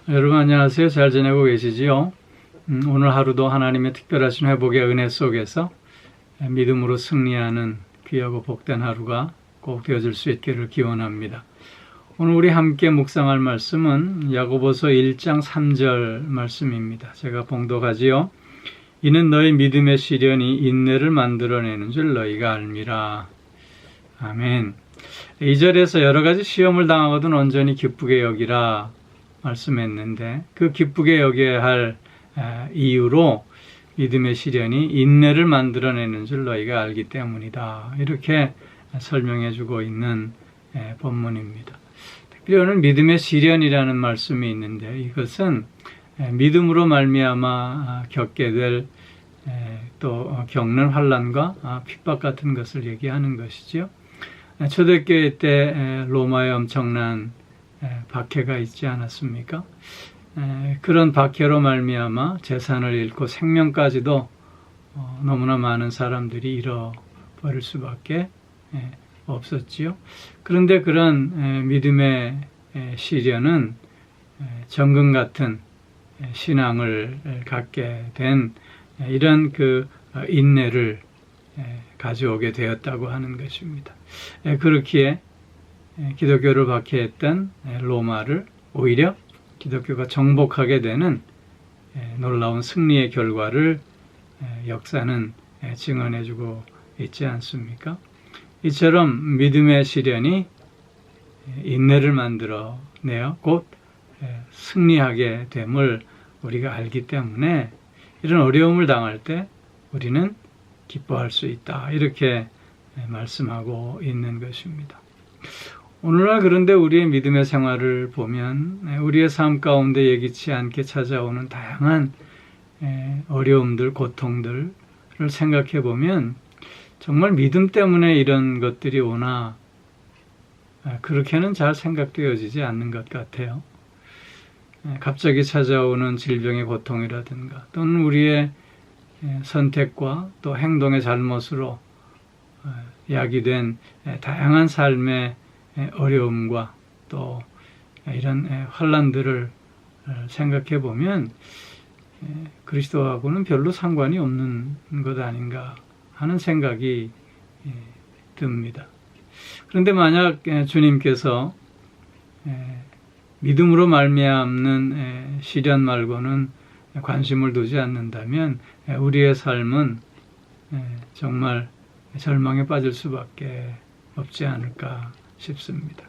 여러분 안녕하세요. 잘 지내고 계시지요? 오늘 하루도 하나님의 특별하신 회복의 은혜 속에서 믿음으로 승리하는 귀하고 복된 하루가 꼭 되어질 수 있기를 기원합니다. 오늘 우리 함께 묵상할 말씀은 야고보서 1장 3절 말씀입니다. 제가 봉독하지요. 이는 너희 믿음의 시련이 인내를 만들어내는 줄 너희가 알미라. 아멘. 2절에서 여러 가지 시험을 당하거든 온전히 기쁘게 여기라 말씀했는데, 그 기쁘게 여겨야 할 이유로 믿음의 시련이 인내를 만들어내는 줄 너희가 알기 때문이다, 이렇게 설명해 주고 있는 본문입니다. 특별히 오늘 믿음의 시련이라는 말씀이 있는데, 이것은 믿음으로 말미암아 겪게 될 또 겪는 환난과 핍박 같은 것을 얘기하는 것이죠. 초대교회 때 로마에 엄청난 박해가 있지 않았습니까? 그런 박해로 말미암아 재산을 잃고 생명까지도 너무나 많은 사람들이 잃어버릴 수밖에 없었지요. 그런데 그런 믿음의 시련은 정금 같은 신앙을 갖게 된 이런 그 인내를 가져오게 되었다고 하는 것입니다. 그렇기에 기독교를 박해했던 로마를 오히려 기독교가 정복하게 되는 놀라운 승리의 결과를 역사는 증언해주고 있지 않습니까? 이처럼 믿음의 시련이 인내를 만들어내어 곧 승리하게 됨을 우리가 알기 때문에 이런 어려움을 당할 때 우리는 기뻐할 수 있다, 이렇게 말씀하고 있는 것입니다. 오늘날 그런데 우리의 믿음의 생활을 보면 우리의 삶 가운데 예기치 않게 찾아오는 다양한 어려움들, 고통들을 생각해 보면 정말 믿음 때문에 이런 것들이 오나 그렇게는 잘 생각되어지지 않는 것 같아요. 갑자기 찾아오는 질병의 고통이라든가 또는 우리의 선택과 또 행동의 잘못으로 야기된 다양한 삶의 어려움과 또 이런 환난들을 생각해 보면 그리스도하고는 별로 상관이 없는 것 아닌가 하는 생각이 듭니다. 그런데 만약 주님께서 믿음으로 말미암는 시련 말고는 관심을 두지 않는다면 우리의 삶은 정말 절망에 빠질 수밖에 없지 않을까 싶습니다.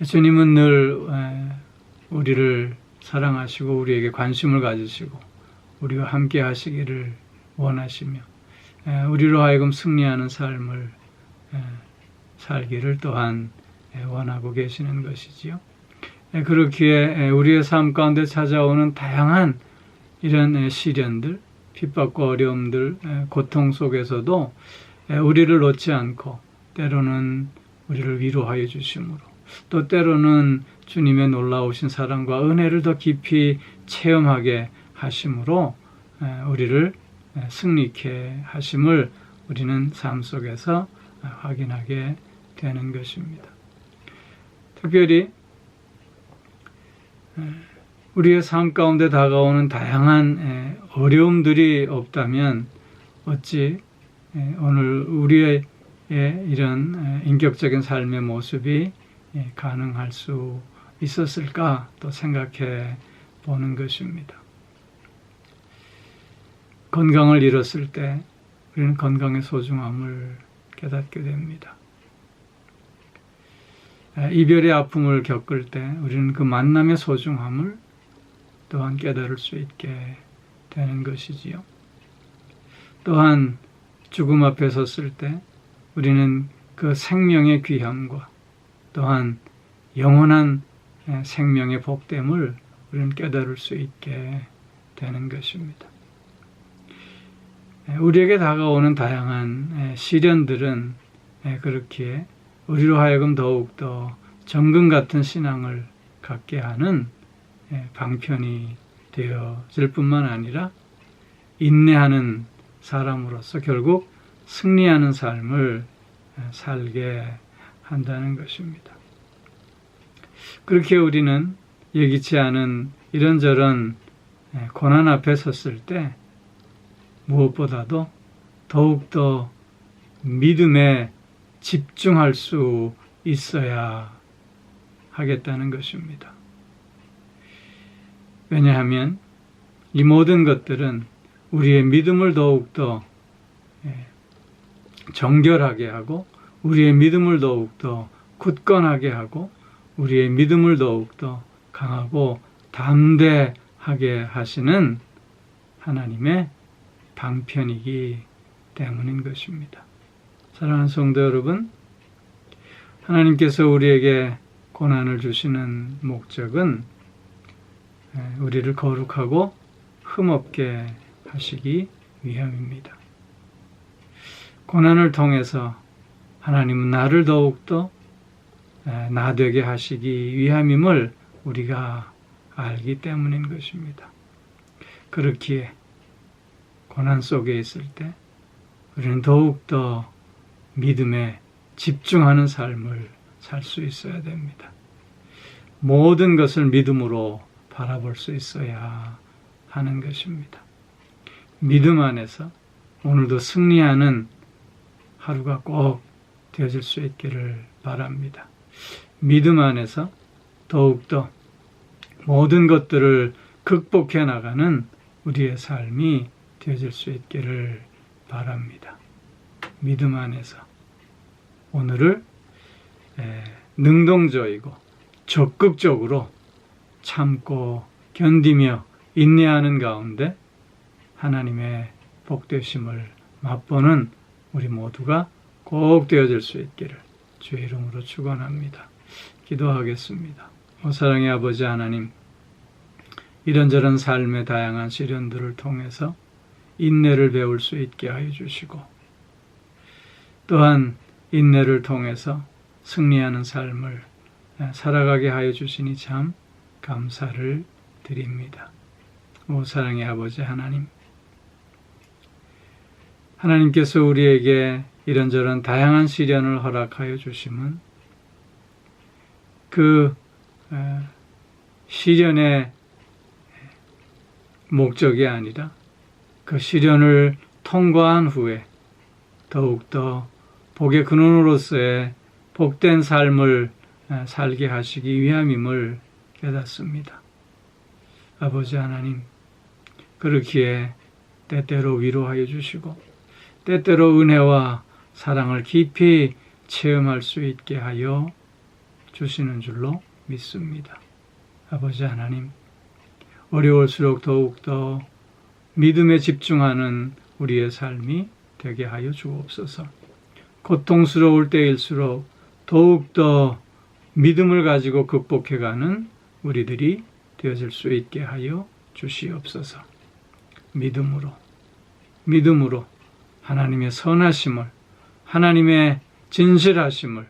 주님은 늘 우리를 사랑하시고 우리에게 관심을 가지시고 우리와 함께 하시기를 원하시며 우리로 하여금 승리하는 삶을 살기를 또한 원하고 계시는 것이지요. 그렇기에 우리의 삶 가운데 찾아오는 다양한 이런 시련들, 핍박과 어려움들, 고통 속에서도 우리를 놓지 않고 때로는 우리를 위로하여 주심으로 또 때로는 주님의 놀라우신 사랑과 은혜를 더 깊이 체험하게 하심으로 우리를 승리케 하심을 우리는 삶 속에서 확인하게 되는 것입니다. 특별히 우리의 삶 가운데 다가오는 다양한 어려움들이 없다면 어찌 오늘 우리의 이런 인격적인 삶의 모습이 가능할 수 있었을까 또 생각해 보는 것입니다. 건강을 잃었을 때 우리는 건강의 소중함을 깨닫게 됩니다. 이별의 아픔을 겪을 때 우리는 그 만남의 소중함을 또한 깨달을 수 있게 되는 것이지요. 또한 죽음 앞에 섰을 때 우리는 그 생명의 귀함과 또한 영원한 생명의 복됨을 우리는 깨달을 수 있게 되는 것입니다. 우리에게 다가오는 다양한 시련들은 그렇기에 우리로 하여금 더욱더 정금 같은 신앙을 갖게 하는 방편이 되어질 뿐만 아니라 인내하는 사람으로서 결국 승리하는 삶을 살게 한다는 것입니다. 그렇게 우리는 예기치 않은 이런저런 고난 앞에 섰을 때 무엇보다도 더욱더 믿음에 집중할 수 있어야 하겠다는 것입니다. 왜냐하면 이 모든 것들은 우리의 믿음을 더욱더 정결하게 하고 우리의 믿음을 더욱더 굳건하게 하고 우리의 믿음을 더욱더 강하고 담대하게 하시는 하나님의 방편이기 때문인 것입니다. 사랑하는 성도 여러분, 하나님께서 우리에게 고난을 주시는 목적은 우리를 거룩하고 흠없게 하시기 위함입니다. 고난을 통해서 하나님은 나를 더욱더 나 되게 하시기 위함임을 우리가 알기 때문인 것입니다. 그렇기에 고난 속에 있을 때 우리는 더욱더 믿음에 집중하는 삶을 살 수 있어야 됩니다. 모든 것을 믿음으로 바라볼 수 있어야 하는 것입니다. 믿음 안에서 오늘도 승리하는 하루가 꼭 되어질 수 있기를 바랍니다. 믿음 안에서 더욱더 모든 것들을 극복해 나가는 우리의 삶이 되어질 수 있기를 바랍니다. 믿음 안에서 오늘을 능동적이고 적극적으로 참고 견디며 인내하는 가운데 하나님의 복되심을 맛보는 우리 모두가 꼭 되어질 수 있기를 주의 이름으로 축원합니다. 기도하겠습니다. 사랑의 아버지 하나님, 이런저런 삶의 다양한 시련들을 통해서 인내를 배울 수 있게 하여 주시고 또한 인내를 통해서 승리하는 삶을 살아가게 하여 주시니 참 감사를 드립니다. 오 사랑의 아버지 하나님, 하나님께서 우리에게 이런저런 다양한 시련을 허락하여 주심은 그 시련의 목적이 아니라 그 시련을 통과한 후에 더욱더 복의 근원으로서의 복된 삶을 살게 하시기 위함임을 깨닫습니다. 아버지 하나님, 그렇기에 때때로 위로하여 주시고 때때로 은혜와 사랑을 깊이 체험할 수 있게 하여 주시는 줄로 믿습니다. 아버지 하나님, 어려울수록 더욱더 믿음에 집중하는 우리의 삶이 되게 하여 주옵소서. 고통스러울 때일수록 더욱더 믿음을 가지고 극복해가는 우리들이 되어질 수 있게 하여 주시옵소서. 믿음으로 하나님의 선하심을, 하나님의 진실하심을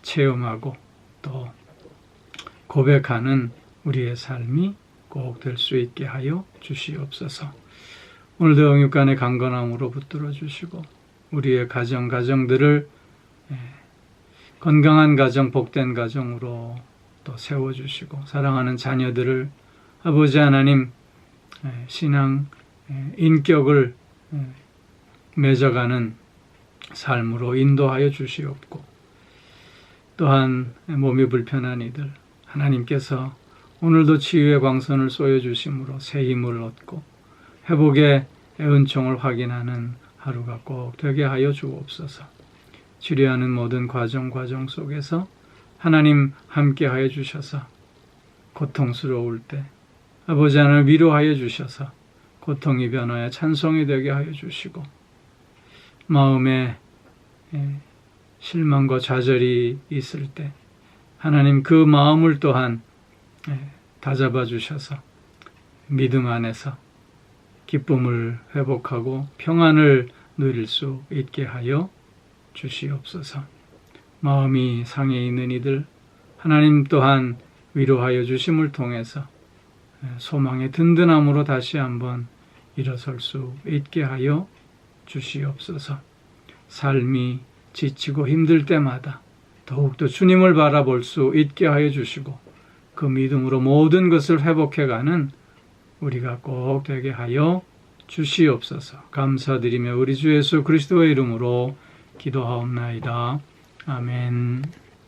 체험하고 또 고백하는 우리의 삶이 꼭 될 수 있게 하여 주시옵소서. 오늘도 영육간의 강건함으로 붙들어 주시고 우리의 가정들을 건강한 가정, 복된 가정으로 또 세워주시고 사랑하는 자녀들을 아버지 하나님 신앙 인격을 맺어가는 삶으로 인도하여 주시옵고 또한 몸이 불편한 이들 하나님께서 오늘도 치유의 광선을 쏘여주심으로 새 힘을 얻고 회복의 은총을 확인하는 하루가 꼭 되게 하여 주옵소서. 치료하는 모든 과정 속에서 하나님 함께 하여 주셔서 고통스러울 때 아버지 하나님 위로하여 주셔서 고통이 변화에 찬송이 되게 하여 주시고 마음에 실망과 좌절이 있을 때 하나님 그 마음을 또한 다잡아 주셔서 믿음 안에서 기쁨을 회복하고 평안을 누릴 수 있게 하여 주시옵소서. 마음이 상해 있는 이들 하나님 또한 위로하여 주심을 통해서 소망의 든든함으로 다시 한번 일어설 수 있게 하여 주시옵소서. 삶이 지치고 힘들 때마다 더욱더 주님을 바라볼 수 있게 하여 주시고 그 믿음으로 모든 것을 회복해가는 우리가 꼭 되게 하여 주시옵소서. 감사드리며 우리 주 예수 그리스도의 이름으로 기도하옵나이다. 아멘.